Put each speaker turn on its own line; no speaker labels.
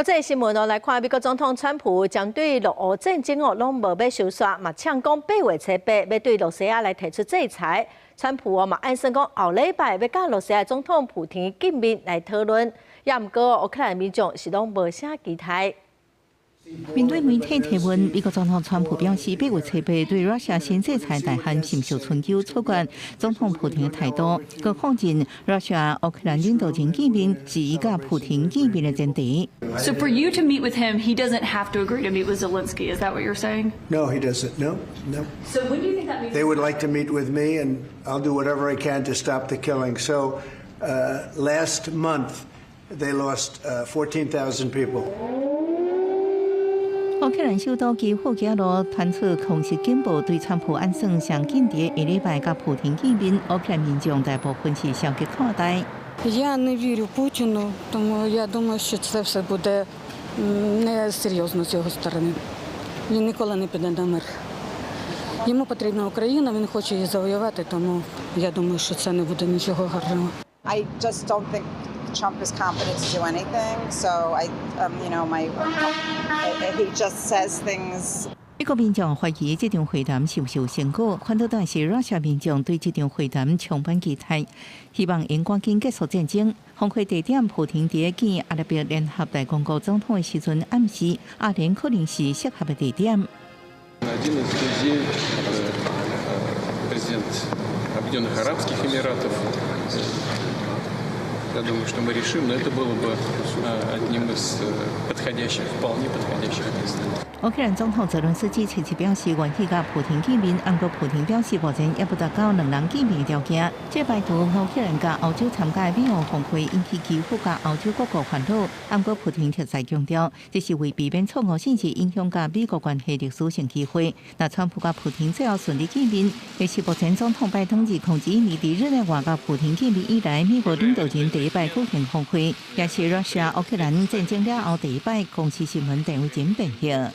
国际新闻来看，美国总统川普将对俄乌战争拢无要收煞，嘛呛讲8月初8要对罗西亚来提出制裁。川普嘛暗示讲后礼拜要甲罗西亚总统普京见面来讨论，也毋过乌克兰民众是拢无啥期待。
面对媒体提问，美国总统川普表示，8月初8对러시아新制裁大限甚受春秋，错怪总统普京的态度。佮否认러시아乌克兰领导人见面是伊甲普京见面的前提。
So for you to meet with him, he doesn't have to agree to meet with Zelensky. Is that what you're saying?
No, he doesn't. No.
So when do you think that meeting?
They would like to meet with me, and I'll do whatever I can to stop the killing. So last month, they lost 14,000 people.
乌克兰首都基辅加罗传出空袭警报，对川普暗算上紧伫下礼拜甲普京见面，乌克兰民众大部分是消极看待。
Я не вірю Путіну, тому я думаю, що це все буде несерйозно з його сторони. Він ніколи не піде на мир. Йому потрібна Україна, він хоче її завоювати, тому я думаю, що це не буде нічого гарного.
I just don't think Trump is competent to do anything. So he just says things.
美国民众怀疑这场会谈是不是有成果，反倒但是러시아民众对这场会谈充满期待，希望因赶紧结束战争。峰会地点普廷伫见阿拉伯联合大公国总统的时阵暗示，阿联可能是适合的地点。
Один из друзей президент Объединенных Арабских Эмиратов. Я думаю, что мы решим, но это было бы одним из подходящих, вполне подходящих мест.
乌克兰总统泽伦斯基前次表示愿意甲普廷见面，不过普廷表示目前也不达到两人见面的条件。这拜托乌克兰甲欧洲参加美俄峰会引起基辅甲欧洲各国烦恼，不过普廷特再强调，这是为避免错误信息影响甲美国关系历史性机会。那川普甲普廷最后顺利见面，也是目前总统拜登自控制年底日内瓦甲普廷见面以来，美国领导人第一摆举行峰会，也是러시아乌克兰战争了后第一摆公司新闻单位前变现。